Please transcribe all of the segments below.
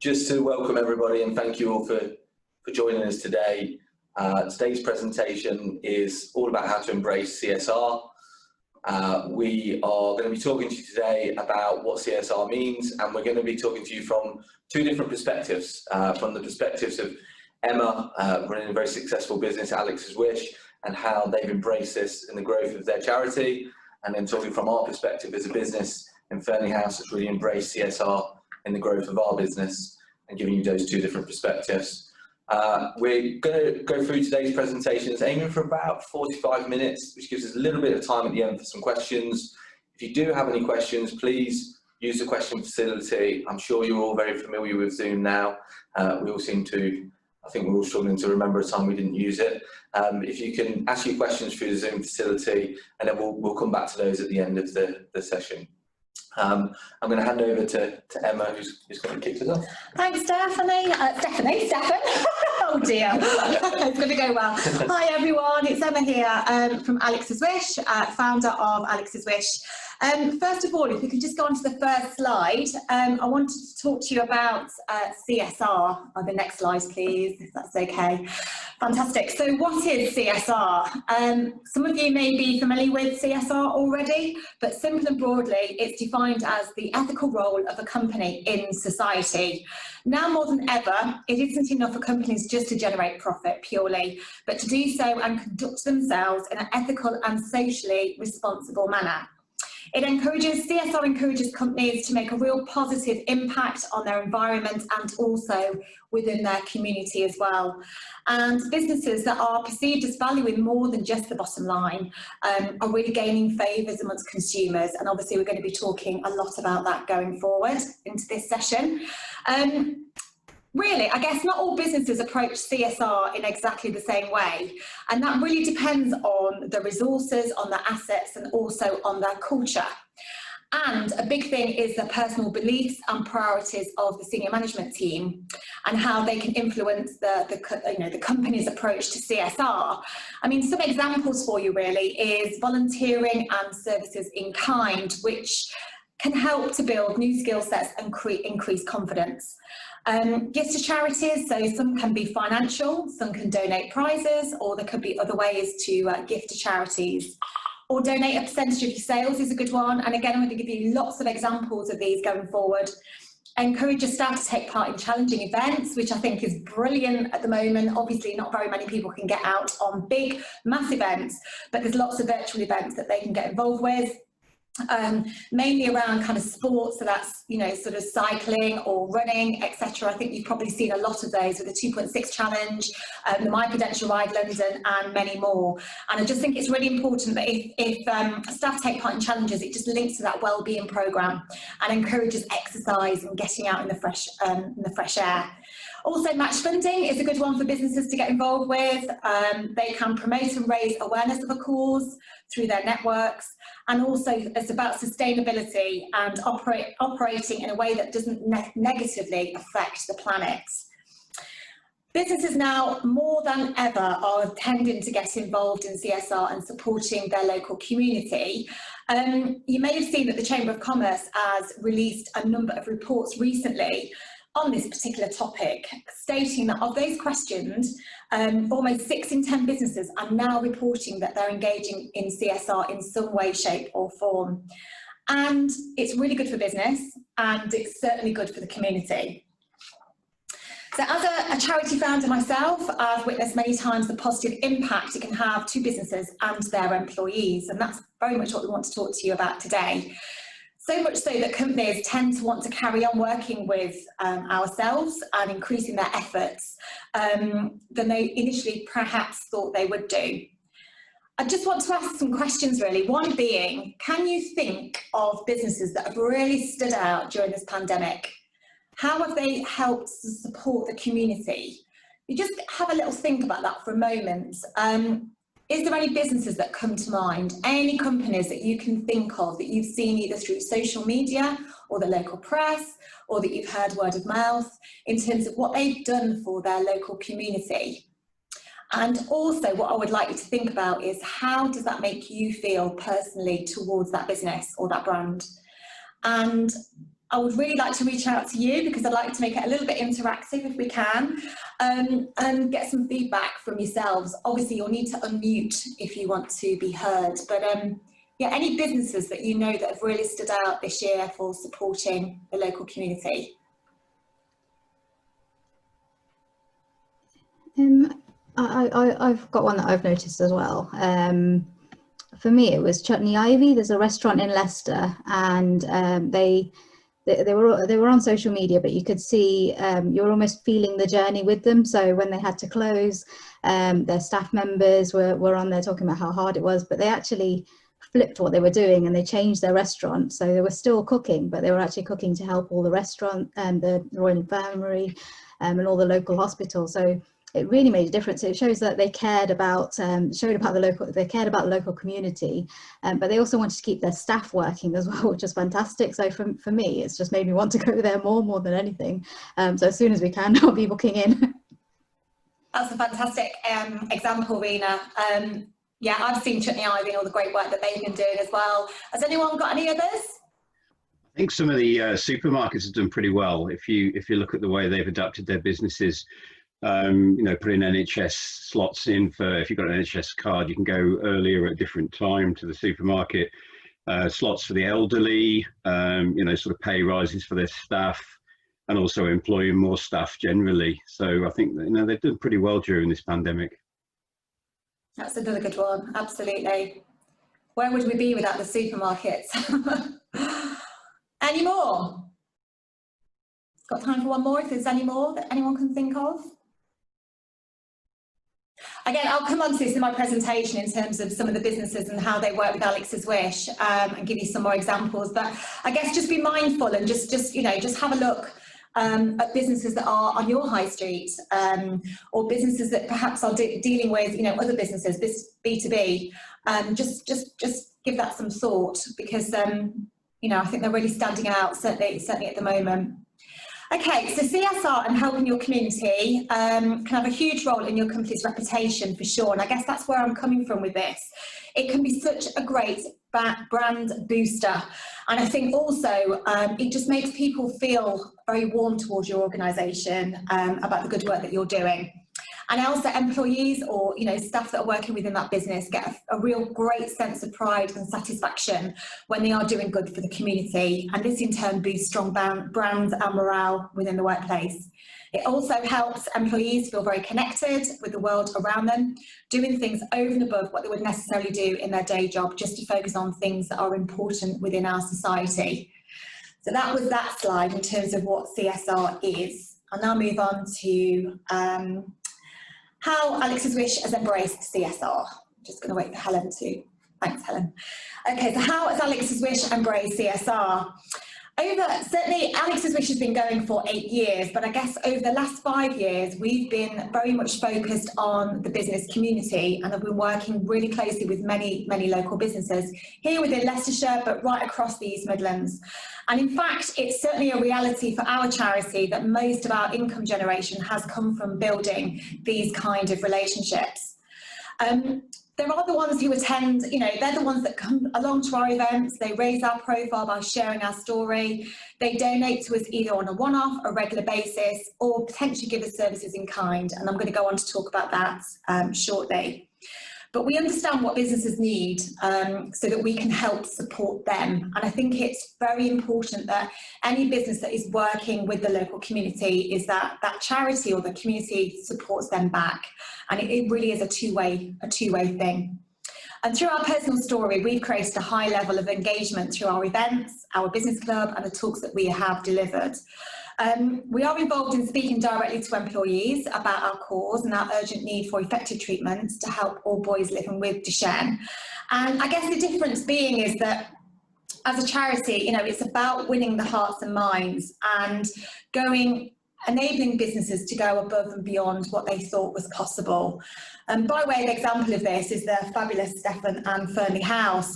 just to welcome everybody and thank you all for joining us today. Today's presentation is all about how to embrace CSR. We are going to be talking to you today about what CSR means, and we're going to be talking to you from two different perspectives. From the perspectives of Emma, running a very successful business, Alex's Wish, and how they've embraced this in the growth of their charity, and then talking from our perspective as a business in Furnley House that's really embraced CSR in the growth of our business, and giving you those two different perspectives. We're going to go through today's presentations, aiming for about 45 minutes, which gives us a little bit of time at the end for some questions. If you do have any questions, please use the question facility. I'm sure you're all very familiar with Zoom now. We all seem to, I think we're all struggling to remember a time we didn't use it. If you can ask your questions through the Zoom facility, and then we'll come back to those at the end of the session. I'm going to hand over to Emma, who's going to kick us off. Thanks, Stephanie. Stefan. Oh dear, it's going to go well. Hi everyone, it's Emma here from Alex's Wish, founder of Alex's Wish. First of all, if we could just go on to the first slide, I wanted to talk to you about CSR. The next slide, please, if that's okay. Fantastic. So what is CSR? Some of you may be familiar with CSR already, but simply and broadly, it's defined as the ethical role of a company in society. Now more than ever, it isn't enough for companies just to generate profit purely, but to do so and conduct themselves in an ethical and socially responsible manner. CSR encourages companies to make a real positive impact on their environment and also within their community as well. And businesses that are perceived as valuing more than just the bottom line are really gaining favours amongst consumers. And obviously we're going to be talking a lot about that going forward into this session. Really, I guess not all businesses approach CSR in exactly the same way, and that really depends on the resources, on the assets, and also on their culture. And a big thing is the personal beliefs and priorities of the senior management team and how they can influence the company's approach to CSR. I mean, some examples for you really is volunteering and services in kind, which can help to build new skill sets and increase confidence. Gifts to charities, so some can be financial, some can donate prizes, or there could be other ways to gift to charities. Or donate a percentage of your sales is a good one, and again I'm going to give you lots of examples of these going forward. Encourage your staff to take part in challenging events, which I think is brilliant at the moment. Obviously not very many people can get out on big, mass events, but there's lots of virtual events that they can get involved with. Mainly around kind of sports, so that's, you know, sort of cycling or running, etc. I think you've probably seen a lot of those with the 2.6 challenge, the My Prudential Ride London, and many more. And I just think it's really important that if staff take part in challenges, it just links to that wellbeing programme and encourages exercise and getting out in the fresh air. Also, match funding is a good one for businesses to get involved with. They can promote and raise awareness of a cause through their networks, and also it's about sustainability and operating in a way that doesn't negatively affect the planet. Businesses now more than ever are tending to get involved in CSR and supporting their local community. You may have seen that the Chamber of Commerce has released a number of reports recently on this particular topic, stating that of those questioned, almost 6 in 10 businesses are now reporting that they're engaging in CSR in some way, shape or form. And it's really good for business, and it's certainly good for the community. So as a charity founder myself, I've witnessed many times the positive impact it can have to businesses and their employees, and that's very much what we want to talk to you about today. So much so that companies tend to want to carry on working with ourselves and increasing their efforts than they initially perhaps thought they would do. I just want to ask some questions really. One being, can you think of businesses that have really stood out during this pandemic? How have they helped to support the community? You just have a little think about that for a moment. Is there any businesses that come to mind? Any companies that you can think of that you've seen either through social media or the local press, or that you've heard word of mouth in terms of what they've done for their local community? And also what I would like you to think about is, how does that make you feel personally towards that business or that brand? And I would really like to reach out to you because I'd like to make it a little bit interactive if we can, and get some feedback from yourselves. Obviously, you'll need to unmute if you want to be heard, but yeah, any businesses that you know that have really stood out this year for supporting the local community? I've got one that I've noticed as well. For me, it was Chutney Ivy. There's a restaurant in Leicester, and they were on social media, but you could see you're almost feeling the journey with them. So when they had to close, their staff members were on there talking about how hard it was, but they actually flipped what they were doing and they changed their restaurant. So they were still cooking, but they were actually cooking to help all the restaurant and the Royal Infirmary and all the local hospitals. So it really made a difference. It shows that they cared about, they cared about the local community, but they also wanted to keep their staff working as well, which is fantastic. So for me, it's just made me want to go there more than anything. So as soon as we can, I'll be booking in. That's a fantastic example, Rena. Yeah, I've seen Chutney Ivy and all the great work that they've been doing as well. Has anyone got any others? I think some of the supermarkets have done pretty well. If you look at the way they've adapted their businesses, you know, putting NHS slots in for, if you've got an NHS card, you can go earlier at a different time to the supermarket. Slots for the elderly, you know, sort of pay rises for their staff, and also employing more staff generally. So I think, you know, they've done pretty well during this pandemic. That's another good one, absolutely. Where would we be without the supermarkets? Any more? Got time for one more if there's any more that anyone can think of? Again, I'll come on to this in my presentation in terms of some of the businesses and how they work with Alex's Wish, and give you some more examples. But I guess just be mindful and just have a look at businesses that are on your high street, or businesses that perhaps are dealing with, you know, other businesses, this B2B. Just give that some thought, because you know, I think they're really standing out, certainly at the moment. Okay, so CSR and helping your community can have a huge role in your company's reputation, for sure, and I guess that's where I'm coming from with this. It can be such a great brand booster, and I think also it just makes people feel very warm towards your organisation, about the good work that you're doing. And also employees, or, you know, staff that are working within that business get a real great sense of pride and satisfaction when they are doing good for the community, and this in turn boosts strong brands and morale within the workplace. It also helps employees feel very connected with the world around them, doing things over and above what they would necessarily do in their day job, just to focus on things that are important within our society. So that was that slide in terms of what CSR is. I'll now move on to how Alex's Wish has embraced CSR. Just going to wait for Helen to. Thanks, Helen. Okay, so how has Alex's Wish embraced CSR? Certainly Alex's Wish has been going for 8 years, but I guess over the last 5 years, we've been very much focused on the business community, and have been working really closely with many local businesses here within Leicestershire, but right across the East Midlands. And in fact, it's certainly a reality for our charity that most of our income generation has come from building these kind of relationships. There are the ones who attend, you know, they're the ones that come along to our events, they raise our profile by sharing our story, they donate to us either on a one-off, a regular basis, or potentially give us services in kind, and I'm going to go on to talk about that shortly. But we understand what businesses need, so that we can help support them. And I think it's very important that any business that is working with the local community is that charity or the community supports them back. And it really is a two-way thing. And through our personal story, we've created a high level of engagement through our events, our business club, and the talks that we have delivered. We are involved in speaking directly to employees about our cause and our urgent need for effective treatments to help all boys living with Duchenne. And I guess the difference being is that as a charity, you know, it's about winning the hearts and minds and enabling businesses to go above and beyond what they thought was possible. And by way of example of this is the fabulous Stefan and Furnley House.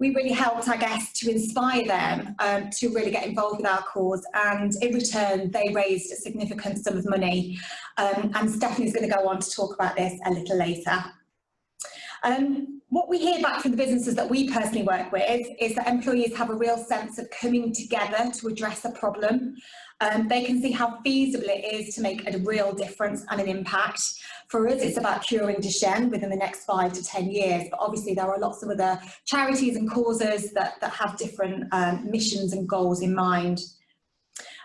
We really helped, I guess, to inspire them to really get involved with our cause, and in return they raised a significant sum of money, and Stephanie's going to go on to talk about this a little later. What we hear back from the businesses that we personally work with is that employees have a real sense of coming together to address a problem. They can see how feasible it is to make a real difference and an impact. For us, it's about curing Duchenne within the next 5 to 10 years, but obviously there are lots of other charities and causes that have different missions and goals in mind.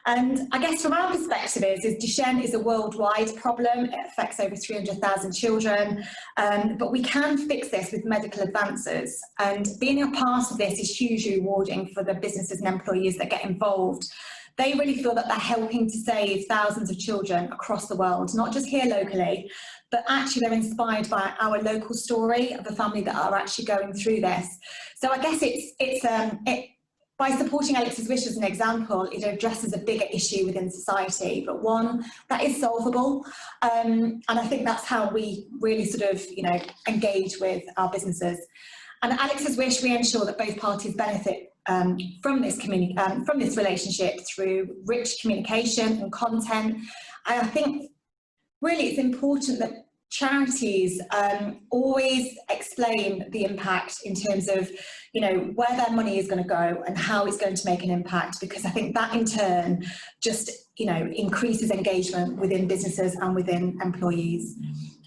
And I guess from our perspective is Duchenne is a worldwide problem. It affects over 300,000 children, but we can fix this with medical advances. And being a part of this is hugely rewarding for the businesses and employees that get involved. They really feel that they're helping to save thousands of children across the world, not just here locally, but actually they're inspired by our local story of a family that are actually going through this. So I guess by supporting Alex's Wish as an example, it addresses a bigger issue within society, but one that is solvable. And I think that's how we really sort of, engage with our businesses. And at Alex's Wish, we ensure that both parties benefit from this relationship through rich communication and content. And I think really it's important that charities always explain the impact in terms of where their money is going to go and how it's going to make an impact, because I think that in turn just increases engagement within businesses and within employees.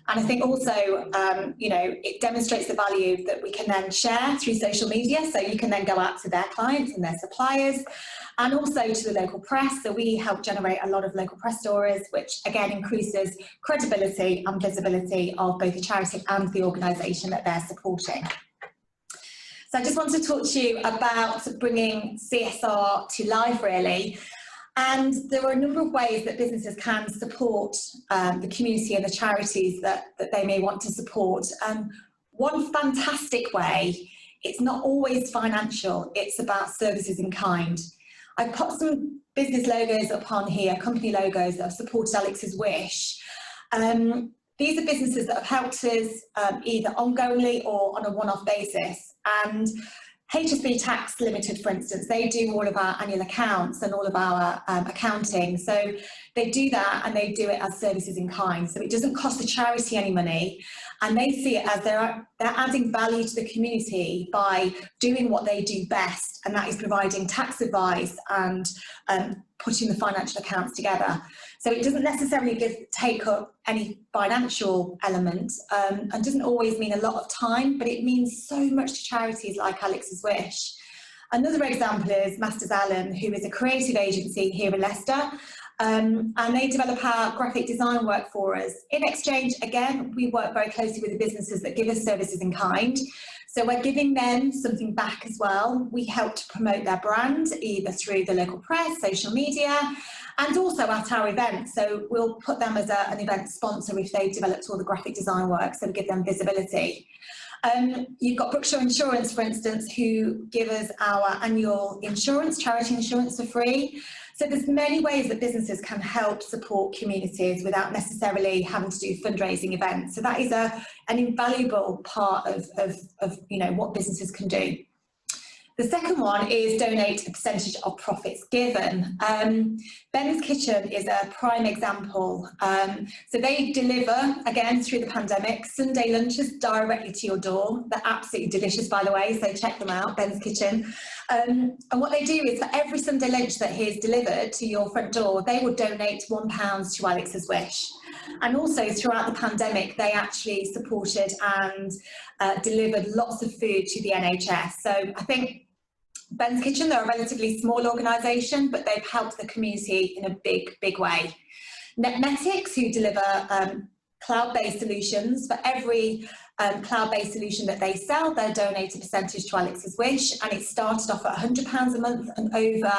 And I think also, it demonstrates the value that we can then share through social media. So you can then go out to their clients and their suppliers, and also to the local press. So we help generate a lot of local press stories, which again increases credibility and visibility of both the charity and the organisation that they're supporting. So I just want to talk to you about bringing CSR to life, really. And there are a number of ways that businesses can support the community and the charities that they may want to support. One fantastic way, it's not always financial, it's about services in kind. I've put some business logos up on here, company logos that have supported Alex's Wish. These are businesses that have helped us either ongoingly or on a one-off basis. And HSB Tax Limited, for instance, they do all of our annual accounts and all of our accounting. So they do that, and they do it as services in kind. So it doesn't cost the charity any money, and they see it as they're adding value to the community by doing what they do best, and that is providing tax advice and putting the financial accounts together. So it doesn't necessarily take up any financial element, and doesn't always mean a lot of time, but it means so much to charities like Alex's Wish. Another example is Masters Allen, who is a creative agency here in Leicester, and they develop our graphic design work for us. In exchange, again, we work very closely with the businesses that give us services in kind. So we're giving them something back as well. We help to promote their brand, either through the local press, social media, and also at our events. So we'll put them as an event sponsor if they've developed all the graphic design work, so we give them visibility. You've got Brookshire Insurance, for instance, who give us our annual insurance, charity insurance for free. So there's many ways that businesses can help support communities without necessarily having to do fundraising events. So that is an invaluable part of what businesses can do. The second one is donate a percentage of profits given. Ben's Kitchen is a prime example. So they deliver, again, through the pandemic, Sunday lunches directly to your door. They're absolutely delicious, by the way, so check them out, Ben's Kitchen. And what they do is for every Sunday lunch that is delivered to your front door, they will donate £1 to Alex's Wish. And also throughout the pandemic, they actually supported and delivered lots of food to the NHS. So I think Ben's Kitchen, they're a relatively small organisation, but they've helped the community in a big, big way. Netmetics, who deliver cloud-based solutions, for every cloud-based solution that they sell, they'll donate a percentage to Alex's Wish, and it started off at £100 a month, and over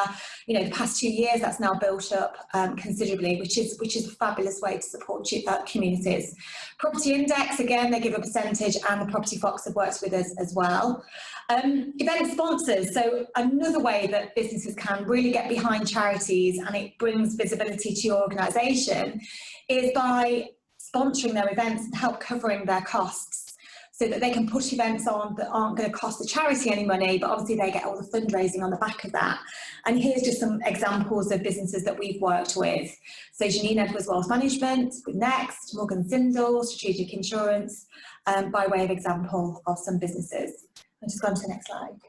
the past 2 years that's now built up considerably, which is a fabulous way to support communities. Property Index, again, they give a percentage, and the Property Fox have worked with us as well. Event sponsors, so another way that businesses can really get behind charities and it brings visibility to your organisation is by sponsoring their events and help covering their costs. so that they can put events on that aren't going to cost the charity any money, but obviously they get all the fundraising on the back of that. And here's just some examples of businesses that we've worked with. So Janine Edwards Wealth Management, with Next, Morgan Sindall, Strategic Insurance, by way of example of some businesses. I'll just go on to the next slide.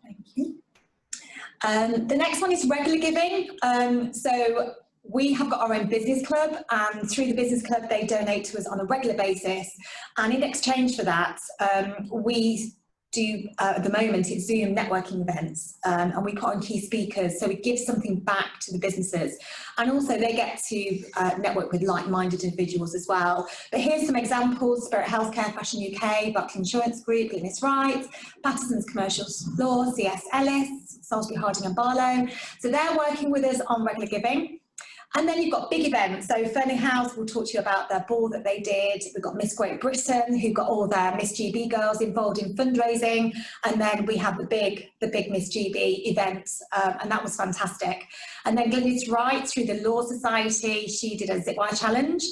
Thank you. The next one is regular giving. So we have got our own business club, and through the business club they donate to us on a regular basis, and in exchange for that we do at the moment it's Zoom networking events, and we put on key speakers, so we give something back to the businesses, and also they get to network with like-minded individuals as well. But here's some examples: Spirit Healthcare, Fashion UK, Buckley Insurance Group, Glynis Wright, Patterson's Commercial Law, CS Ellis, Salisbury Harding and Barlow. So they're working with us on regular giving. And then you've got big events. So Furnley House will talk to you about their ball that they did. We've got Miss Great Britain, who got all their Miss GB girls involved in fundraising. And then we have the big Miss GB events, and that was fantastic. And then Glynis Wright, through the Law Society, she did a zip-wire challenge.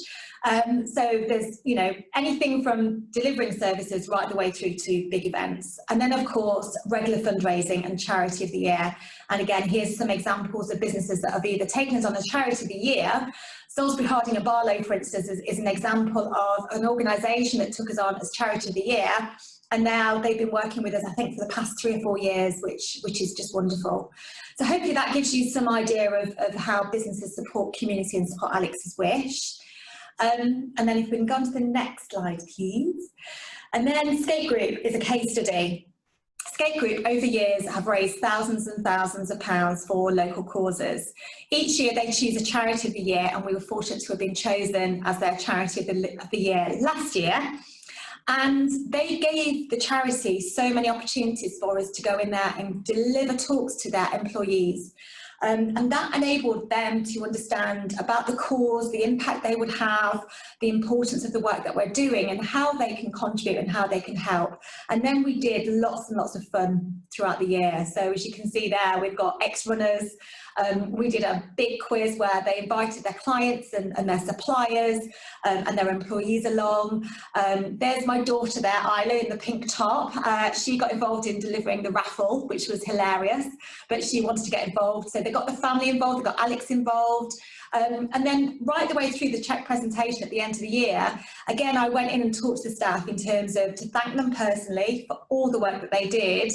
So there's, you know, anything from delivering services right the way through to big events. And then, of course, regular fundraising and Charity of the Year. And again, here's some examples of businesses that have either taken us on as Charity of the Year. Salisbury Harding and Barlow, for instance, is an example of an organisation that took us on as Charity of the Year. And now they've been working with us, I think, for the past 3 or 4 years, which is just wonderful. So hopefully that gives you some idea of how businesses support community and support Alex's wish. And then if we can go on to the next slide, please. And then Scape Group is a case study. Scape Group over years have raised thousands and thousands of pounds for local causes. Each year they choose a charity of the year, and we were fortunate to have been chosen as their charity of the year last year. And they gave the charity so many opportunities for us to go in there and deliver talks to their employees. And that enabled them to understand about the cause, the impact they would have, the importance of the work that we're doing, and how they can contribute and how they can help. And then we did lots and lots of fun throughout the year. So as you can see there, we've got ex-runners. We did a big quiz where they invited their clients and their suppliers and their employees along. There's my daughter there, Isla, in the pink top. She got involved in delivering the raffle, which was hilarious, but she wanted to get involved. So they got the family involved, they got Alex involved. And then right the way through the check presentation at the end of the year, again, I went in and talked to the staff in terms of to thank them personally for all the work that they did,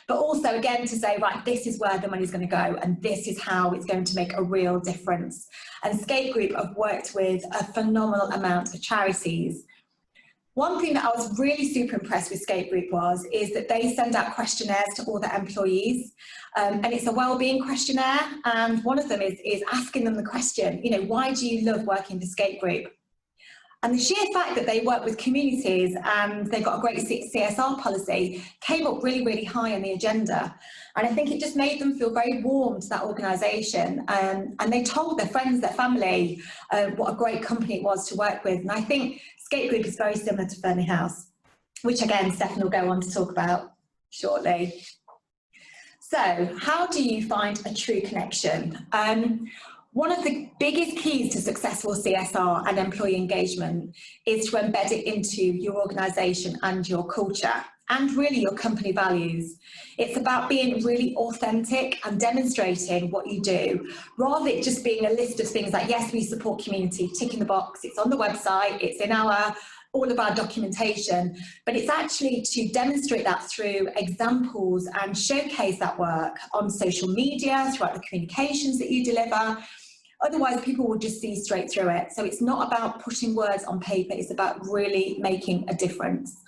but also again to say, right, this is where the money's going to go and this is how it's going to make a real difference. And Scape Group have worked with a phenomenal amount of charities. One thing that I was really super impressed with Scape Group is that they send out questionnaires to all their employees, and it's a wellbeing questionnaire, and one of them is asking them the question, you know, why do you love working for Scape Group? And the sheer fact that they work with communities and they've got a great CSR policy came up really, really high on the agenda. And I think it just made them feel very warm to that organisation. And they told their friends, their family, what a great company it was to work with. And I think Scape Group is very similar to Furnley House, which again, Stefan will go on to talk about shortly. So how do you find a true connection? One of the biggest keys to successful CSR and employee engagement is to embed it into your organisation and your culture and really your company values. It's about being really authentic and demonstrating what you do, rather than just being a list of things like, yes, we support community, tick in the box, it's on the website, it's in all of our documentation, but it's actually to demonstrate that through examples and showcase that work on social media, throughout the communications that you deliver. Otherwise, people will just see straight through it. So it's not about putting words on paper, it's about really making a difference.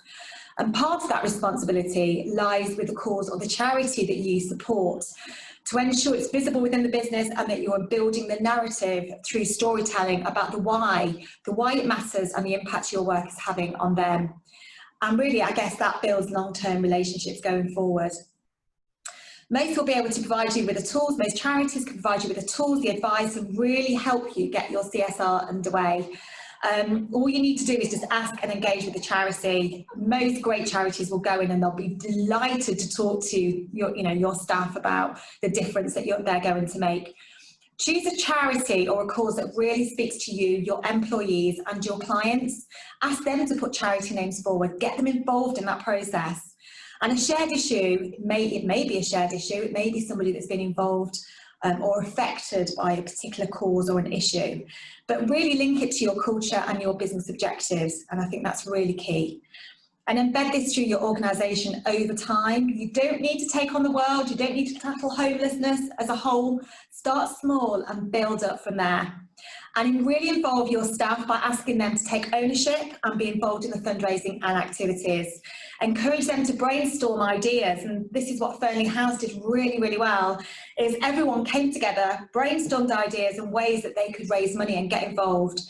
And part of that responsibility lies with the cause or the charity that you support, to ensure it's visible within the business and that you're building the narrative through storytelling about the why it matters and the impact your work is having on them. And really, I guess that builds long-term relationships going forward. Most will be able to provide you with the tools, most charities can provide you with the tools, the advice, and really help you get your CSR underway. All you need to do is just ask and engage with the charity. Most great charities will go in and they'll be delighted to talk to your staff about the difference that they're going to make. Choose a charity or a cause that really speaks to you, your employees and your clients. Ask them to put charity names forward, get them involved in that process. And a shared issue, it may be a shared issue, it may be somebody that's been involved or affected by a particular cause or an issue, but really link it to your culture and your business objectives, and I think that's really key. And embed this through your organisation over time. You don't need to take on the world, you don't need to tackle homelessness as a whole. Start small and build up from there. And really involve your staff by asking them to take ownership and be involved in the fundraising and activities. Encourage them to brainstorm ideas, and this is what Furnley House did really, really well, is everyone came together, brainstormed ideas and ways that they could raise money and get involved.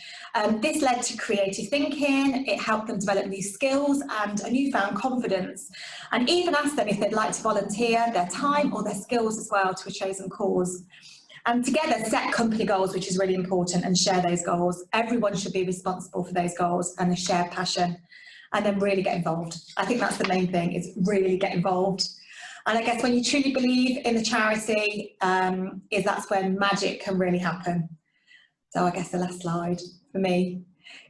This led to creative thinking, it helped them develop new skills and a newfound confidence, and even asked them if they'd like to volunteer their time or their skills as well to a chosen cause. And together set company goals, which is really important, and share those goals. Everyone should be responsible for those goals and a shared passion, and then really get involved. I think that's the main thing, is really get involved. And I guess when you truly believe in the charity, that's when magic can really happen. So I guess the last slide for me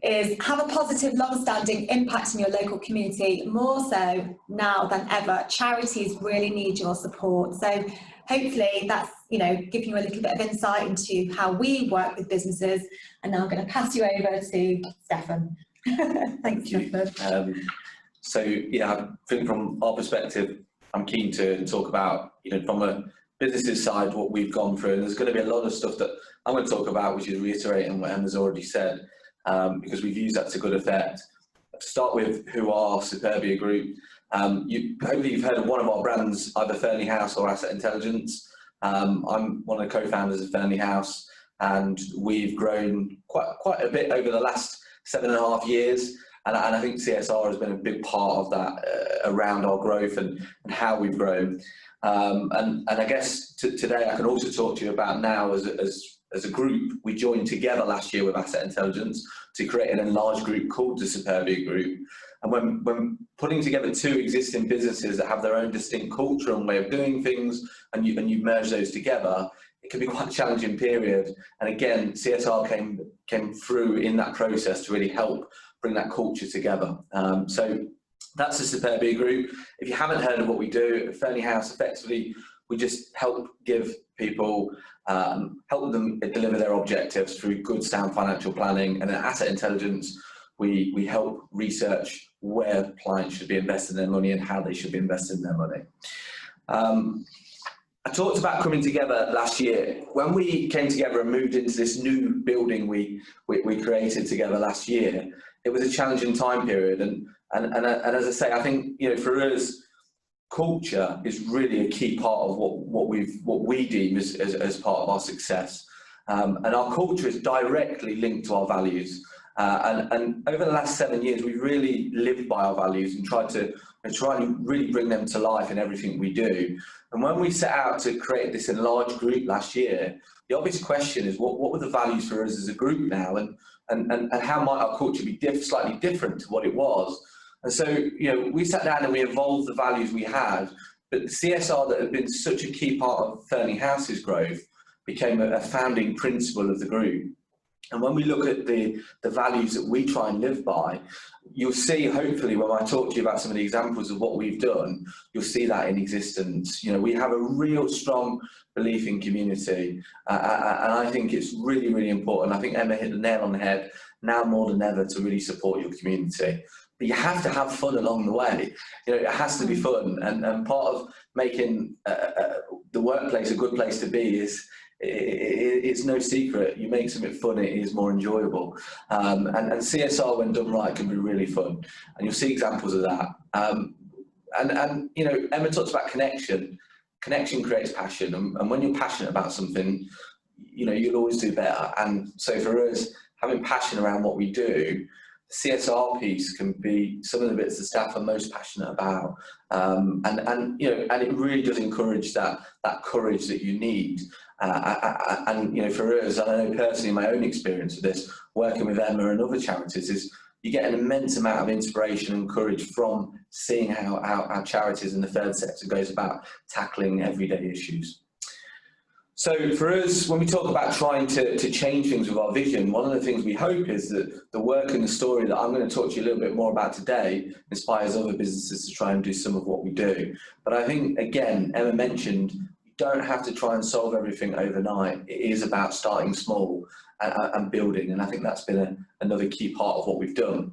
is have a positive, long-standing impact in your local community, more so now than ever. Charities really need your support. So hopefully that's, giving you a little bit of insight into how we work with businesses. And now I'm going to pass you over to Stefan. Thanks, Stefan. So yeah, I think from our perspective, I'm keen to talk about, from a business's side, what we've gone through. And there's going to be a lot of stuff that I'm going to talk about, which is reiterating what Emma's already said, because we've used that to good effect. To start with, who are Superbia Group? Hopefully you've heard of one of our brands, either Furnley House or Asset Intelligence. I'm one of the co-founders of Furnley House, and we've grown quite a bit over the last 7.5 years. And I think CSR has been a big part of that around our growth and how we've grown. And I guess today I can also talk to you about now as a group. We joined together last year with Asset Intelligence to create an enlarged group called the Superbia Group. And when putting together two existing businesses that have their own distinct culture and way of doing things, and you merge those together, it can be quite a challenging period. And again, CSR came through in that process to really help bring that culture together. So that's the Superbia Group. If you haven't heard of what we do at Furnley House, effectively, we just help give people, help them deliver their objectives through good, sound financial planning. And at Asset Intelligence, we help research where clients should be investing their money and how they should be investing their money. I talked about coming together last year. When we came together and moved into this new building we created together last year, it was a challenging time period. And as I say, I think for us, culture is really a key part of what we deem as part of our success. And our culture is directly linked to our values. And over the last 7 years, we've really lived by our values and tried to really bring them to life in everything we do. And when we set out to create this enlarged group last year, the obvious question is what were the values for us as a group now, and how might our culture be slightly different to what it was? And so, we sat down and we evolved the values we had, but the CSR that had been such a key part of Furnley House's growth became a founding principle of the group. And when we look at the values that we try and live by, you'll see, hopefully, when I talk to you about some of the examples of what we've done, you'll see that in existence. We have a real strong belief in community, and I think it's really, really important. I think Emma hit the nail on the head, now more than ever, to really support your community. But you have to have fun along the way. It has to be fun, and part of making the workplace a good place to be is, it's no secret, you make something fun, it is more enjoyable. And CSR, when done right, can be really fun, and you'll see examples of that. And Emma talks about connection. Connection creates passion, and when you're passionate about something, you'll always do better. And so for us, having passion around what we do, the CSR piece can be some of the bits the staff are most passionate about, and it really does encourage that courage that you need. And for us, and I know personally my own experience of this, working with Emma and other charities, is you get an immense amount of inspiration and courage from seeing how charities in the third sector goes about tackling everyday issues. So for us, when we talk about trying to change things with our vision, one of the things we hope is that the work and the story that I'm going to talk to you a little bit more about today inspires other businesses to try and do some of what we do. But I think, again, Emma mentioned, you don't have to try and solve everything overnight. It is about starting small and building, and I think that's been another key part of what we've done.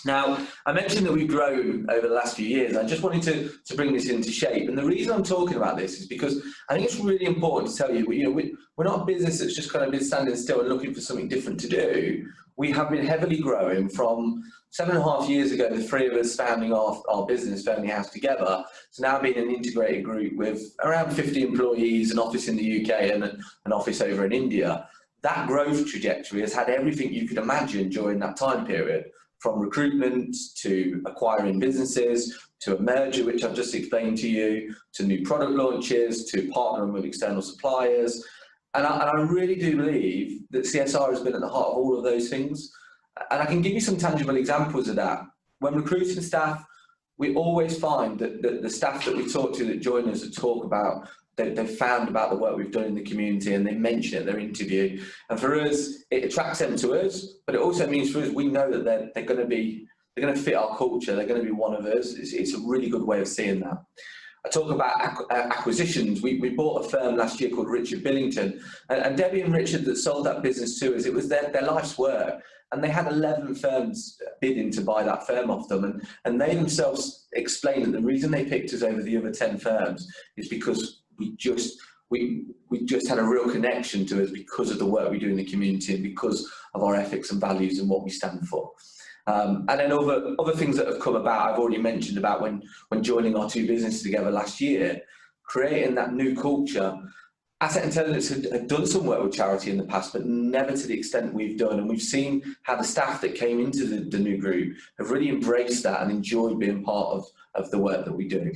Now, I mentioned that we've grown over the last few years. I just wanted to bring this into shape. And the reason I'm talking about this is because I think it's really important to tell you, we're not a business that's just kind of been standing still and looking for something different to do. We have been heavily growing from 7.5 years ago, the three of us founding our business, Furnley House, together, to now being an integrated group with around 50 employees, an office in the UK and an office over in India. That growth trajectory has had everything you could imagine during that time period, from recruitment to acquiring businesses, to a merger, which I've just explained to you, to new product launches, to partnering with external suppliers. And I really do believe that CSR has been at the heart of all of those things. And I can give you some tangible examples of that. When recruiting staff, we always find that the staff that we talk to that join us and talk about, they've found about the work we've done in the community, and they mention it in their interview. And for us, it attracts them to us, but it also means for us, we know that they're going to fit our culture. They're going to be one of us. It's a really good way of seeing that. I talk about acquisitions. We bought a firm last year called Richard Billington, and Debbie and Richard that sold that business to us, it was their life's work. And they had 11 firms bidding to buy that firm off them. And they themselves explained that the reason they picked us over the other 10 firms is because we just had a real connection to us because of the work we do in the community and because of our ethics and values and what we stand for. And then other things that have come about, I've already mentioned about when joining our two businesses together last year, creating that new culture. Asset Intelligence had done some work with charity in the past, but never to the extent we've done. And we've seen how the staff that came into the new group have really embraced that and enjoyed being part of the work that we do.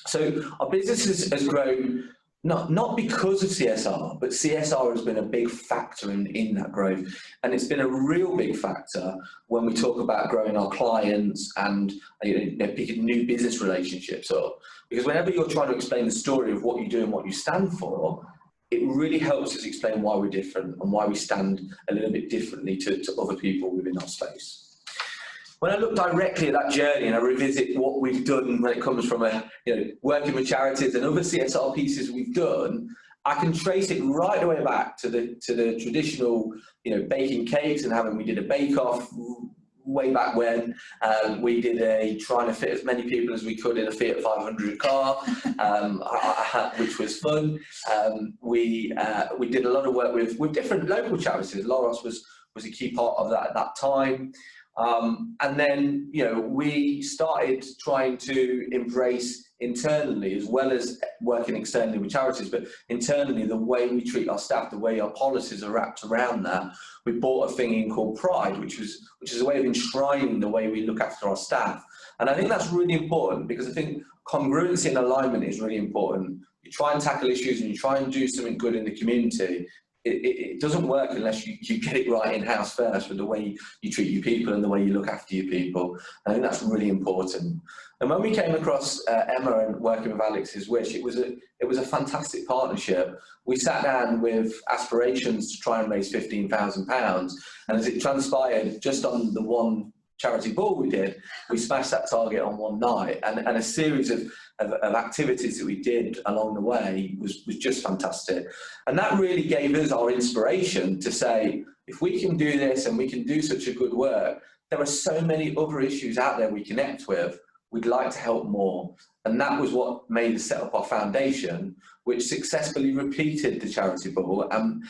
So our business has grown not because of CSR, but CSR has been a big factor in that growth. And it's been a real big factor when we talk about growing our clients and picking new business relationships up. Because whenever you're trying to explain the story of what you do and what you stand for, it really helps us explain why we're different and why we stand a little bit differently to other people within our space. When I look directly at that journey and I revisit what we've done when it comes from working with charities and other CSR pieces we've done, I can trace it right the way back to the traditional, baking cakes and we did a bake-off way back when. We did trying to fit as many people as we could in a Fiat 500 car, which was fun. We did a lot of work with different local charities. Loros was a key part of that at that time. And then, we started trying to embrace internally, as well as working externally with charities, but internally, the way we treat our staff, the way our policies are wrapped around that. We bought a thing in called Pride, which is a way of enshrining the way we look after our staff. And I think that's really important, because I think congruency and alignment is really important. You try and tackle issues and you try and do something good in the community. It doesn't work unless you get it right in-house first, with the way you treat your people and the way you look after your people. I think that's really important. And when we came across Emma and working with Alex's Wish, it was a fantastic partnership. We sat down with aspirations to try and raise £15,000, and as it transpired, just on the one charity ball we did, we smashed that target on one night, and a series of activities that we did along the way was just fantastic. And that really gave us our inspiration to say, if we can do this and we can do such a good work, there are so many other issues out there we connect with. We'd like to help more. And that was what made us set up our foundation, which successfully repeated the charity ball. And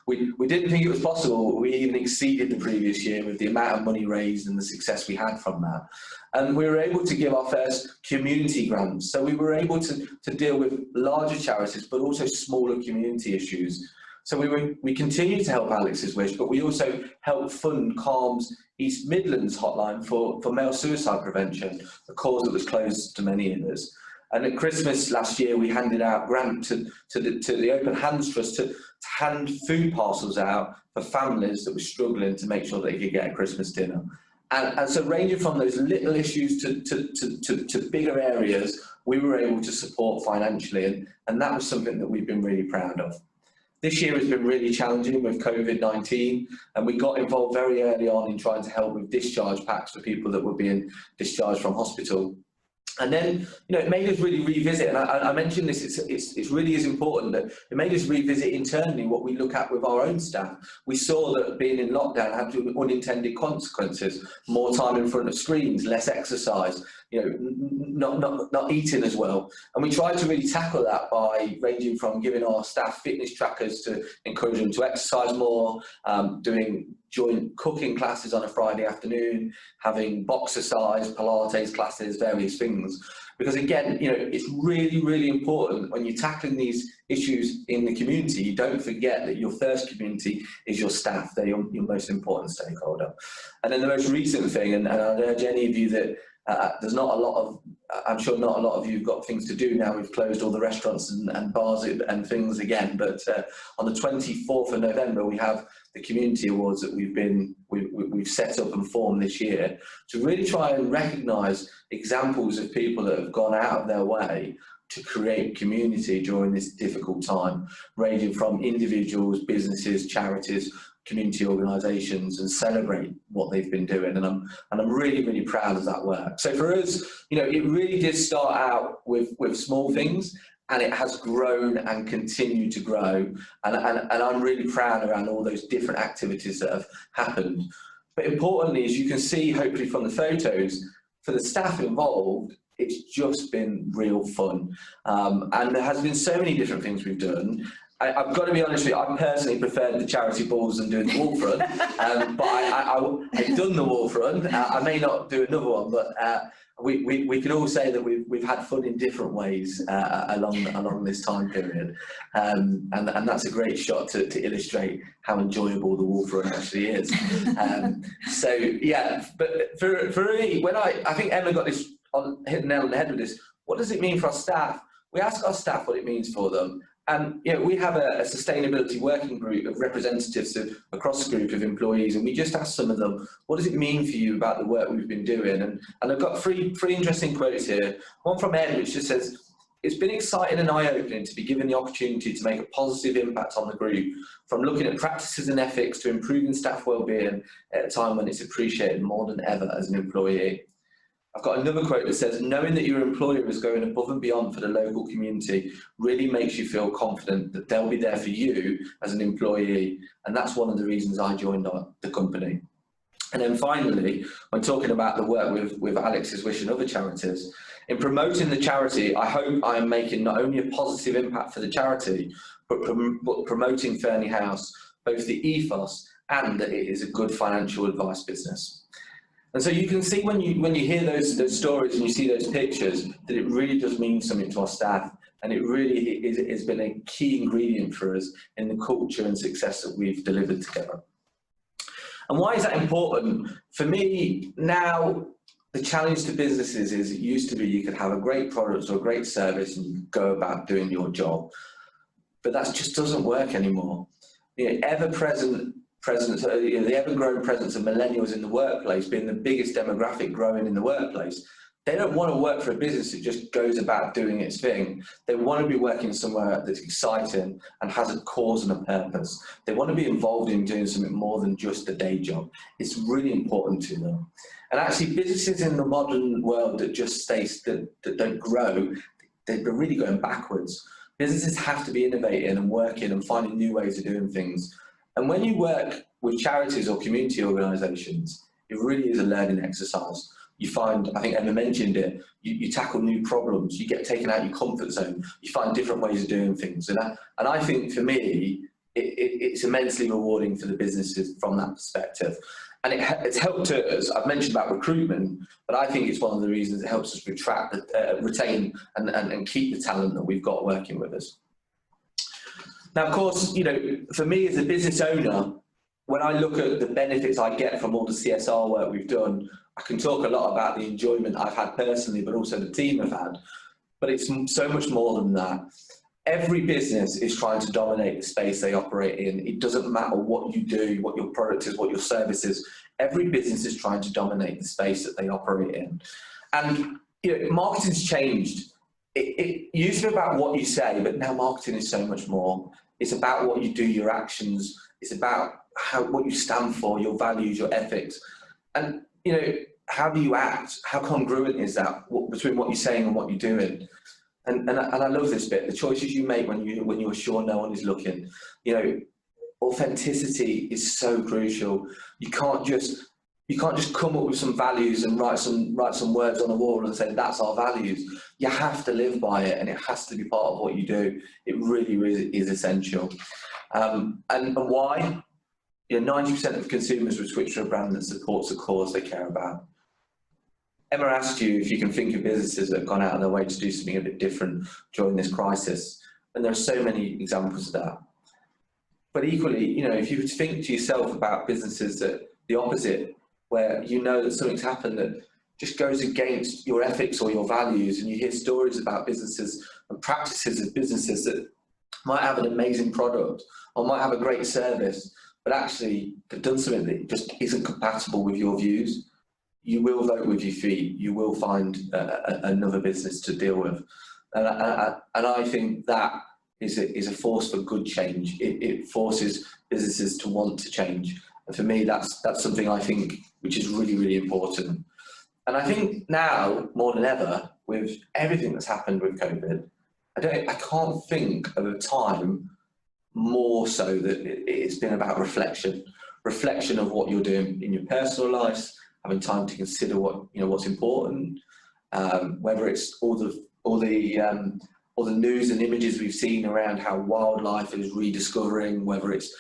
we didn't think it was possible. We even exceeded the previous year with the amount of money raised and the success we had from that. And we were able to give our first community grants. So we were able to deal with larger charities, but also smaller community issues. So we continue to help Alex's Wish, but we also help fund CALM's East Midlands hotline for male suicide prevention, a cause that was closed to many of us. And at Christmas last year, we handed out grant to the Open Hands Trust to hand food parcels out for families that were struggling to make sure they could get a Christmas dinner. And so ranging from those little issues to bigger areas we were able to support financially, and that was something that we've been really proud of. This year has been really challenging with COVID-19, and we got involved very early on in trying to help with discharge packs for people that were being discharged from hospital. And then, it made us really revisit, and I mentioned this, it really is important that it made us revisit internally what we look at with our own staff. We saw that being in lockdown had unintended consequences, more time in front of screens, less exercise, not eating as well. And we tried to really tackle that by ranging from giving our staff fitness trackers to encourage them to exercise more, doing joint cooking classes on a Friday afternoon, having boxercise, Pilates classes, various things. Because again, it's really, really important when you're tackling these issues in the community, you don't forget that your first community is your staff. They're your most important stakeholder. And then the most recent thing, and I'd urge any of you that there's not a lot of, I'm sure not a lot of you have got things to do now. We've closed all the restaurants and bars and things again, but on the 24th of November, we have the community awards that we've set up and formed this year to really try and recognise examples of people that have gone out of their way to create community during this difficult time, ranging from individuals, businesses, charities, community organisations, and celebrate what they've been doing. And I'm really, really proud of that work. So for us, it really did start out with small things, and it has grown and continued to grow. And I'm really proud around all those different activities that have happened. But importantly, as you can see, hopefully from the photos, for the staff involved, it's just been real fun. And there has been so many different things we've done. I've got to be honest with you, I personally preferred the charity balls and doing the wall front, but I've done the wall front. I may not do another one, but we can all say that we've had fun in different ways along this time period, and that's a great shot to illustrate how enjoyable the wall front actually is. So yeah, but for me, when I think Emma got this hit the nail on the head with this. What does it mean for our staff? We ask our staff what it means for them. And we have a sustainability working group of representatives across the group of employees, and we just asked some of them, what does it mean for you about the work we've been doing? And I've got three interesting quotes here. One from Ed, which just says, it's been exciting and eye-opening to be given the opportunity to make a positive impact on the group, from looking at practices and ethics to improving staff wellbeing at a time when it's appreciated more than ever as an employee. I've got another quote that says, knowing that your employer is going above and beyond for the local community really makes you feel confident that they'll be there for you as an employee. And that's one of the reasons I joined the company. And then finally, when talking about the work with Alex's Wish and other charities, in promoting the charity, I hope I am making not only a positive impact for the charity, but promoting Furnley House, both the ethos and that it is a good financial advice business. And so you can see when you hear those stories and you see those pictures that it really does mean something to our staff, and it really has been a key ingredient for us in the culture and success that we've delivered together. And why is that important? For me, now the challenge to businesses is, it used to be you could have a great product or a great service and you could go about doing your job, but that just doesn't work anymore. The ever-present presence, the ever-growing presence of millennials in the workplace, being the biggest demographic growing in the workplace, they don't want to work for a business that just goes about doing its thing. They want to be working somewhere that's exciting and has a cause and a purpose. They want to be involved in doing something more than just a day job. It's really important to them. And actually, businesses in the modern world that just that don't grow, they're really going backwards. Businesses have to be innovating and working and finding new ways of doing things. And when you work with charities or community organisations, it really is a learning exercise. You find, I think Emma mentioned it, you tackle new problems, you get taken out of your comfort zone, you find different ways of doing things. And I think for me, it's immensely rewarding for the businesses from that perspective. And it's helped us, I've mentioned about recruitment, but I think it's one of the reasons it helps us retain and keep the talent that we've got working with us. Now, of course, for me as a business owner, when I look at the benefits I get from all the CSR work we've done, I can talk a lot about the enjoyment I've had personally, but also the team have had. But it's so much more than that. Every business is trying to dominate the space they operate in. It doesn't matter what you do, what your product is, what your service is. Every business is trying to dominate the space that they operate in. And marketing's changed. it used to be about what you say, but now marketing is so much more. It's about what you do, your actions. It's about what you stand for, your values, your ethics. And, you know, how do you act? How congruent is that between what you're saying and what you're doing? And I love this bit, the choices you make when you are sure no one is looking. You know, authenticity is so crucial. You can't just come up with some values and write some words on the wall and say that's our values. You have to live by it, and it has to be part of what you do. It really, really is essential. And why? You know, 90% of consumers will switch to a brand that supports a cause they care about. Emma asked you if you can think of businesses that have gone out of their way to do something a bit different during this crisis, and there are so many examples of that. But equally, you know, if you think to yourself about businesses that the opposite, where you know that something's happened that just goes against your ethics or your values, and you hear stories about businesses and practices of businesses that might have an amazing product or might have a great service, but actually they've done something that just isn't compatible with your views, you will vote with your feet. You will find another business to deal with. And I think that is a force for good change. It forces businesses to want to change. And for me, that's something I think which is really, really important. And I think now, more than ever, with everything that's happened with COVID, I can't think of a time more so that it's been about reflection of what you're doing in your personal life, having time to consider what's important, whether it's all the news and images we've seen around how wildlife is rediscovering, whether it's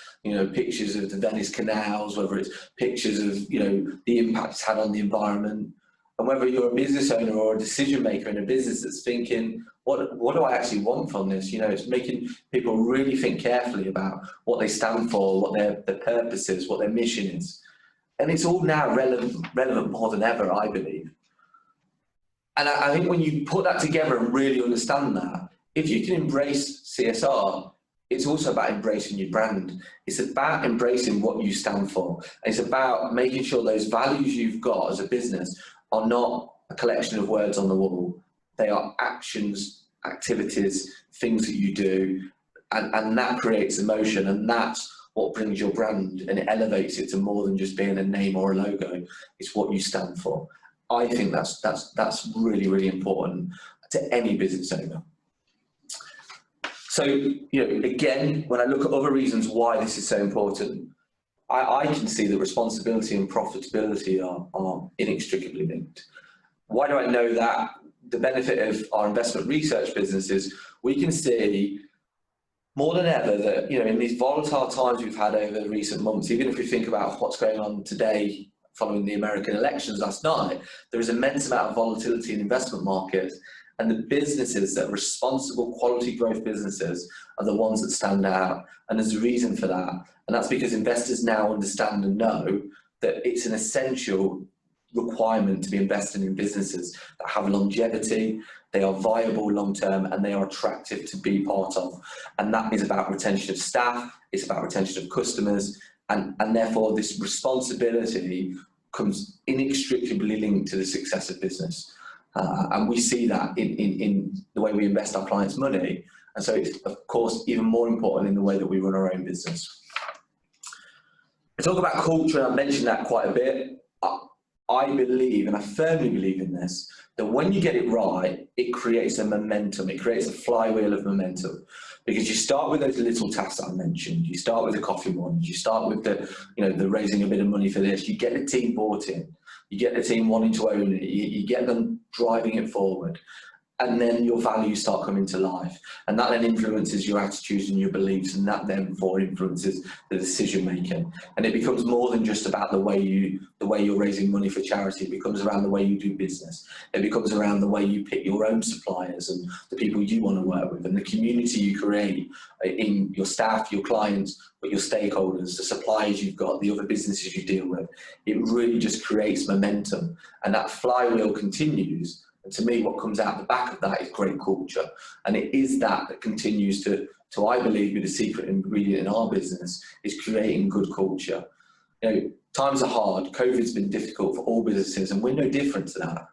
pictures of the Venice canals, whether it's pictures of the impact it's had on the environment, and whether you're a business owner or a decision maker in a business that's thinking, what do I actually want from this? It's making people really think carefully about what they stand for, what their purpose is, what their mission is. And it's all now relevant more than ever, I believe. And I think when you put that together and really understand that, if you can embrace CSR, it's also about embracing your brand. It's about embracing what you stand for. And it's about making sure those values you've got as a business are not a collection of words on the wall. They are actions, activities, things that you do, and that creates emotion, and that's what brings your brand, and it elevates it to more than just being a name or a logo. It's what you stand for. I think that's really, really important to any business owner. So, again, when I look at other reasons why this is so important, I can see that responsibility and profitability are inextricably linked. Why do I know that? The benefit of our investment research businesses, we can see more than ever that, in these volatile times we've had over the recent months, even if we think about what's going on today following the American elections last night, there is immense amount of volatility in investment markets, and the businesses that are responsible quality growth businesses are the ones that stand out. And there's a reason for that. And that's because investors now understand and know that it's an essential requirement to be investing in businesses that have longevity, they are viable long-term, and they are attractive to be part of. And that is about retention of staff, it's about retention of customers, and therefore this responsibility comes inextricably linked to the success of business. And we see that in the way we invest our clients' money. And so it's, of course, even more important in the way that we run our own business. I talk about culture, and I mentioned that quite a bit. I believe, and I firmly believe in this, that when you get it right, it creates a momentum, it creates a flywheel of momentum. Because you start with those little tasks that I mentioned, you start with the coffee ones, you start with the raising a bit of money for this, you get the team bought in, you get the team wanting to own it, you get them driving it forward, and then your values start coming to life, and that then influences your attitudes and your beliefs, and that then influences the decision making. And it becomes more than just about the way you're raising money for charity. It becomes around the way you do business. It becomes around the way you pick your own suppliers and the people you want to work with, and the community you create in your staff, your clients, but your stakeholders, the suppliers you've got, the other businesses you deal with. It really just creates momentum, and that flywheel continues. And to me, what comes out the back of that is great culture. And it is that continues to I believe, be the secret ingredient in our business, is creating good culture. Times are hard. COVID's been difficult for all businesses, and we're no different to that.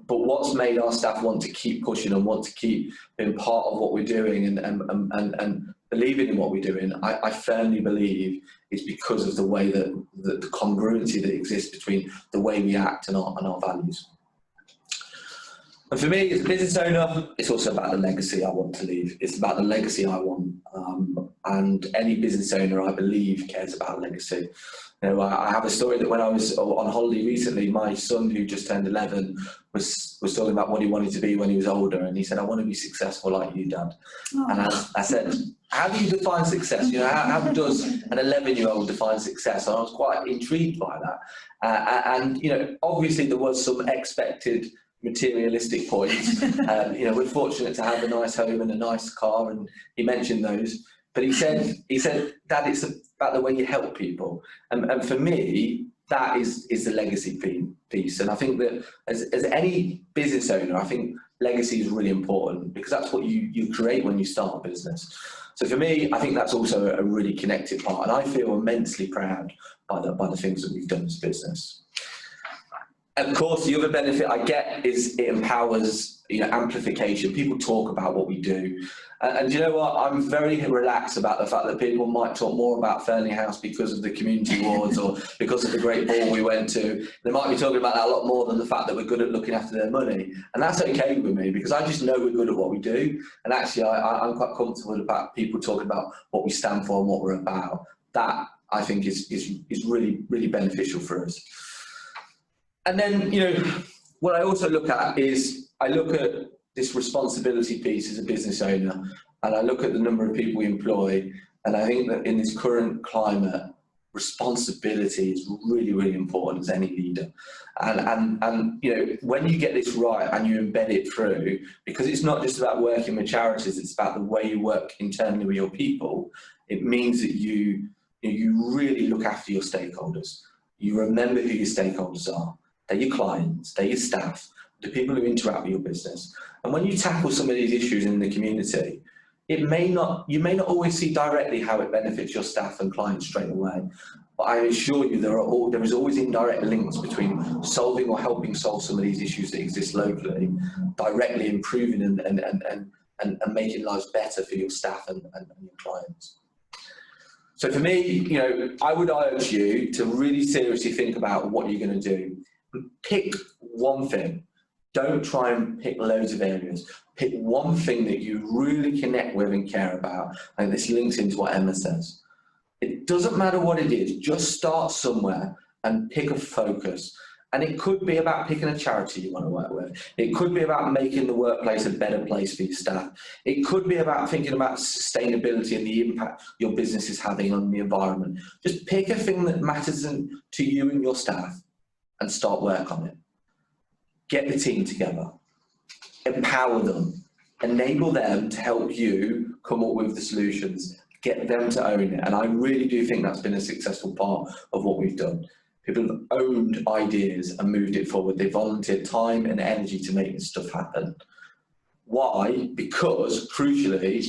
but what's made our staff want to keep pushing and want to keep being part of what we're doing and believing in what we're doing, I firmly believe it's because of the way that the congruency that exists between the way we act and our values. And for me, as a business owner, it's also about the legacy I want to leave. It's about the legacy I want. And any business owner, I believe, cares about legacy. You know, I have a story that when I was on holiday recently, my son, who just turned 11, was talking about what he wanted to be when he was older. And he said, I want to be successful like you, Dad. Oh. And I said, how do you define success? You know, how does an 11-year-old define success? And I was quite intrigued by that. And, you know, obviously there was some expected materialistic points. You know, we're fortunate to have a nice home and a nice car, and he mentioned those. But he said, Dad, it's about the way you help people. And for me, that is the legacy piece. And I think that as any business owner, I think legacy is really important, because that's what you create when you start a business. So for me, I think that's also a really connected part. And I feel immensely proud by the things that we've done as a business. Of course, the other benefit I get is it empowers, you know, amplification. People talk about what we do. And you know what? I'm very relaxed about the fact that people might talk more about Furnley House because of the community awards or because of the great ball we went to. They might be talking about that a lot more than the fact that we're good at looking after their money. And that's okay with me, because I just know we're good at what we do. And actually, I'm quite comfortable about people talking about what we stand for and what we're about. That, I think, is really, really beneficial for us. And then, you know, what I also look at is I look at this responsibility piece as a business owner, and I look at the number of people we employ, and I think that in this current climate, responsibility is really, really important as any leader. And you know, when you get this right and you embed it through, because it's not just about working with charities, it's about the way you work internally with your people, it means that you really look after your stakeholders. You remember who your stakeholders are. They're your clients, they're your staff, the people who interact with your business. And when you tackle some of these issues in the community, you may not always see directly how it benefits your staff and clients straight away. But I assure you there is always indirect links between solving or helping solve some of these issues that exist locally, directly improving and making lives better for your staff and your clients. So for me, you know, I would urge you to really seriously think about what you're going to do. Pick one thing. Don't try and pick loads of areas. Pick one thing that you really connect with and care about. And this links into what Emma says. It doesn't matter what it is. Just start somewhere and pick a focus. And it could be about picking a charity you want to work with. It could be about making the workplace a better place for your staff. It could be about thinking about sustainability and the impact your business is having on the environment. Just pick a thing that matters to you and your staff and start work on it. Get the team together. Empower them. Enable them to help you come up with the solutions. Get them to own it. And I really do think that's been a successful part of what we've done. People have owned ideas and moved it forward. They volunteered time and energy to make this stuff happen. Why? Because, crucially,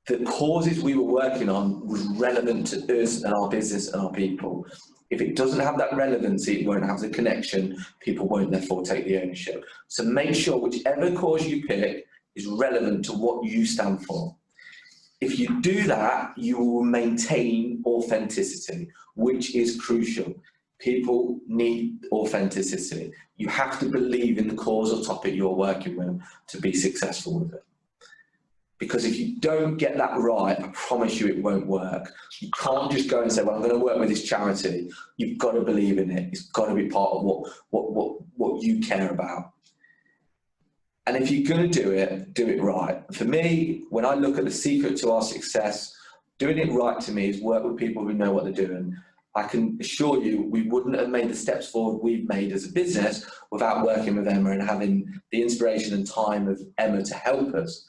the causes we were working on was relevant to us and our business and our people. If it doesn't have that relevancy, it won't have the connection, people won't therefore take the ownership. So make sure whichever cause you pick is relevant to what you stand for. If you do that, you will maintain authenticity, which is crucial. People need authenticity. You have to believe in the cause or topic you're working with to be successful with it. Because if you don't get that right, I promise you it won't work. You can't just go and say, well, I'm going to work with this charity. You've got to believe in it. It's got to be part of what you care about. And if you're going to do it right. For me, when I look at the secret to our success, doing it right to me is work with people who know what they're doing. I can assure you we wouldn't have made the steps forward we've made as a business without working with Emma and having the inspiration and time of Emma to help us.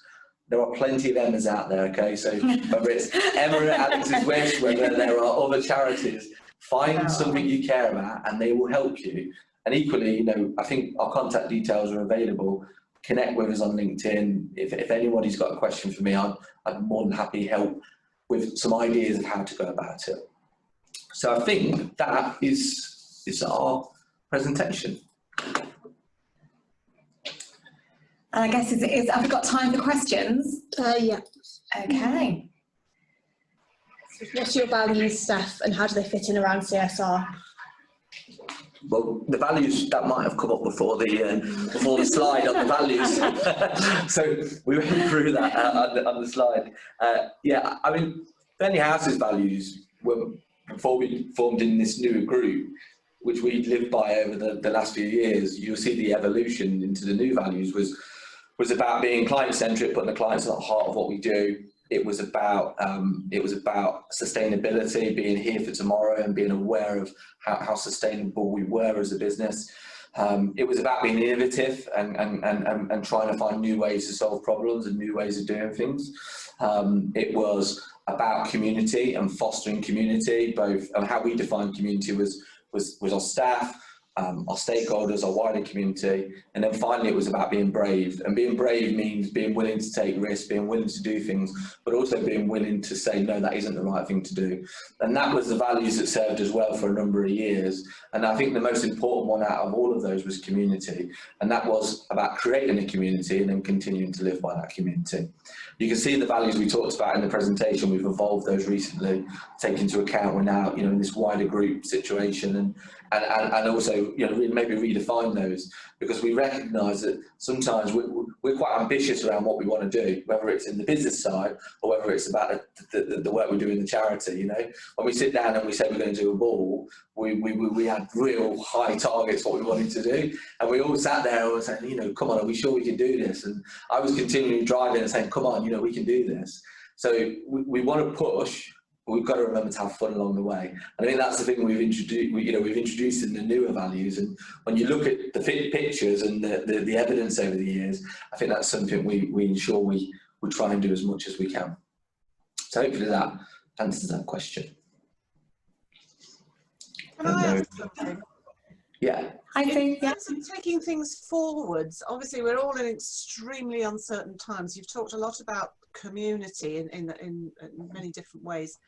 There are plenty of Emmas out there, okay? So whether it's Emma at Alex's Wish, whether there are other charities, find something you care about and they will help you. And equally, you know, I think our contact details are available. Connect with us on LinkedIn. If anybody's got a question for me, I'm more than happy to help with some ideas of how to go about it. So I think that is our presentation. And I guess have we got time for questions? Yeah. Okay. What's your values, Steph, and how do they fit in around CSR? Well, the values that might have come up before the slide on the values. So we went through that on the slide. Yeah, I mean, Furnley House's values were, before we formed in this new group, which we lived by over the last few years. You'll see the evolution into the new values was about being client-centric, putting the clients at the heart of what we do. It was about sustainability, being here for tomorrow and being aware of how sustainable we were as a business. It was about being innovative and trying to find new ways to solve problems and new ways of doing things. It was about community and fostering community, both, and how we defined community was our staff, our stakeholders, our wider community, and then finally it was about being brave. And being brave means being willing to take risks, being willing to do things, but also being willing to say, no, that isn't the right thing to do. And that was the values that served us well for a number of years. And I think the most important one out of all of those was community. And that was about creating a community and then continuing to live by that community. You can see the values we talked about in the presentation. We've evolved those recently, taking into account we're now, in this wider group situation, and also, maybe redefine those, because we recognise that sometimes we're quite ambitious around what we want to do, whether it's in the business side or whether it's about the work we do in the charity. When we sit down and we say we're going to do a ball, we had real high targets what we wanted to do, and we all sat there and were saying, come on, are we sure we can do this? And I was continually driving and saying, come on, we can do this. So we want to push. We've got to remember to have fun along the way. And I think that's the thing we've introduced in the newer values. And when you look at the pictures and the evidence over the years, I think that's something we ensure we try and do as much as we can. So hopefully that answers that question. Can I ask something? Yeah. I think, yeah. Taking things forwards, obviously we're all in extremely uncertain times. You've talked a lot about community in many different ways.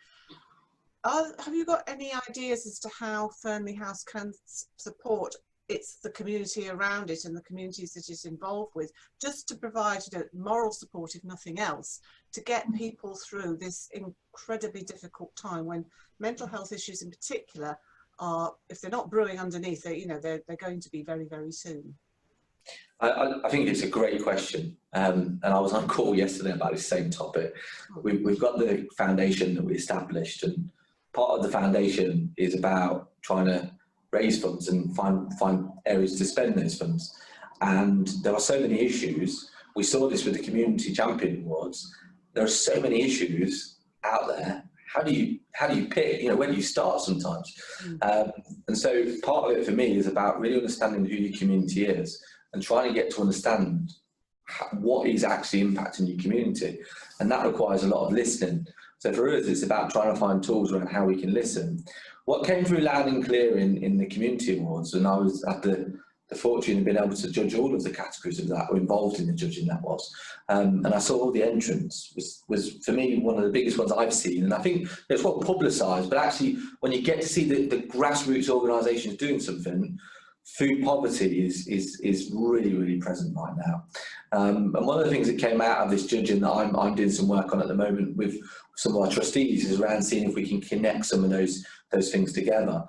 Have you got any ideas as to how Furnley House can support the community around it and the communities that it's involved with, just to provide moral support, if nothing else, to get people through this incredibly difficult time when mental health issues in particular are, if they're not brewing underneath, they're going to be very, very soon? I think it's a great question, and I was on a call yesterday about this same topic. We've got the foundation that we established, and part of the foundation is about trying to raise funds and find areas to spend those funds. And there are so many issues. We saw this with the Community Champion Awards. There are so many issues out there. How do you pick? Where do you start sometimes? And so part of it for me is about really understanding who your community is and trying to get to understand what is actually impacting your community. And that requires a lot of listening. So for us, it's about trying to find tools around how we can listen. What came through loud and clear in the Community Awards, and I was at the fortune of being able to judge all of the categories of that, or involved in the judging that was. And I saw all the entrants was for me one of the biggest ones I've seen. And I think it's well publicised, but actually when you get to see the grassroots organisations doing something, food poverty is really, really present right now. And one of the things that came out of this judging that I'm doing some work on at the moment with some of our trustees is around seeing if we can connect some of those things together.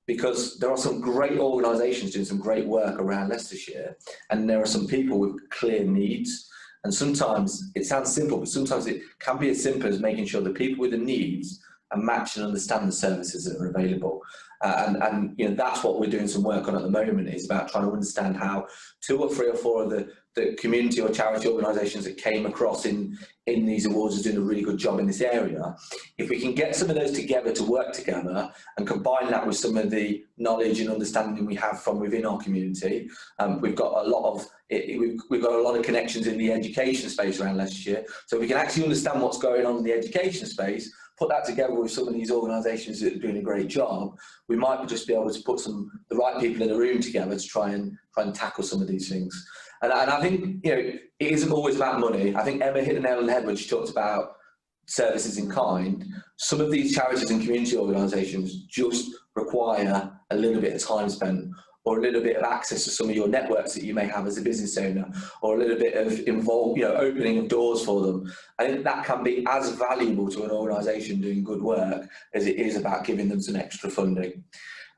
Because there are some great organisations doing some great work around Leicestershire, and there are some people with clear needs. And sometimes it sounds simple, but sometimes it can be as simple as making sure the people with the needs are matched and understand the services that are available. And that's what we're doing some work on at the moment, is about trying to understand how 2 or 3 or 4 of the community or charity organisations that came across in these awards are doing a really good job in this area. If we can get some of those together to work together and combine that with some of the knowledge and understanding we have from within our community, we've got a lot of connections in the education space around Leicestershire. So we can actually understand what's going on in the education space, put that together with some of these organisations that are doing a great job, we might just be able to put the right people in the room together to try and tackle some of these things. And I think it isn't always about money. I think Emma hit the nail on the head when she talked about services in kind. Some of these charities and community organisations just require a little bit of time spent or a little bit of access to some of your networks that you may have as a business owner, or a little bit of opening of doors for them. I think that can be as valuable to an organisation doing good work as it is about giving them some extra funding.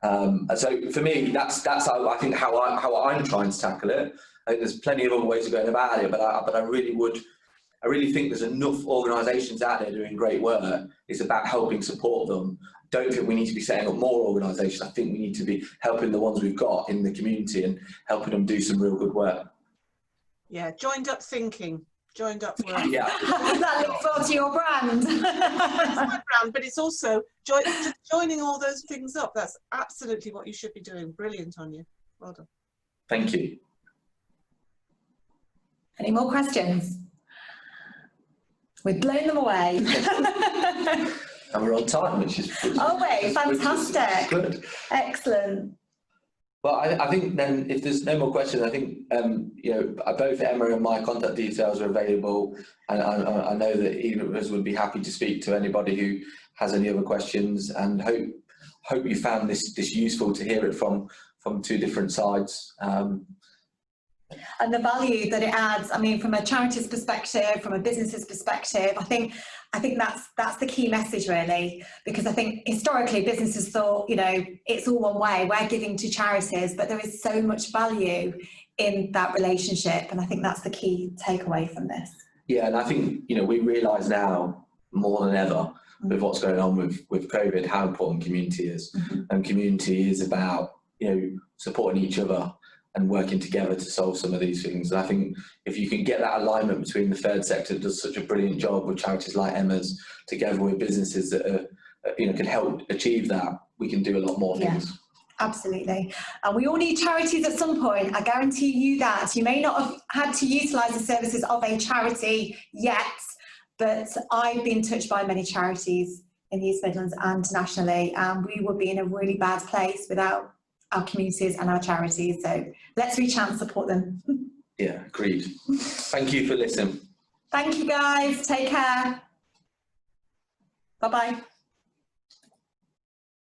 And so for me, that's how I think how I'm trying to tackle it. I think there's plenty of other ways of going about it, but I really think there's enough organisations out there doing great work. It's about helping support them. Don't think we need to be setting up more organisations. I think we need to be helping the ones we've got in the community and helping them do some real good work. Yeah, joined up thinking, joined up work. Yeah. That looks forward to your brand. It's my brand, but it's also just joining all those things up. That's absolutely what you should be doing. Brilliant on you. Well done. Thank you. Any more questions? We've blown them away. And we're on time, which is fantastic. Good. Excellent. Well, I think then if there's no more questions, I think both Emma and my contact details are available, and I know that either of us would be happy to speak to anybody who has any other questions, and hope you found this useful to hear it from two different sides. And the value that it adds, I mean, from a charity's perspective, from a business's perspective, I think that's the key message really, because I think historically businesses thought, it's all one way, we're giving to charities, but there is so much value in that relationship, and I think that's the key takeaway from this. Yeah, and I think, we realise now more than ever with what's going on with COVID, how important community is. And community is about, supporting each other and working together to solve some of these things. And I think if you can get that alignment between the third sector that does such a brilliant job with charities like Emma's, together with businesses that can help achieve that, we can do a lot more things. Yeah. Absolutely. And we all need charities at some point. I guarantee you that. You may not have had to utilise the services of a charity yet, but I've been touched by many charities in the East Midlands and nationally, and we would be in a really bad place without our communities and our charities. So let's reach out and support them. Yeah, agreed. Thank you for listening. Thank you guys. Take care. Bye-bye.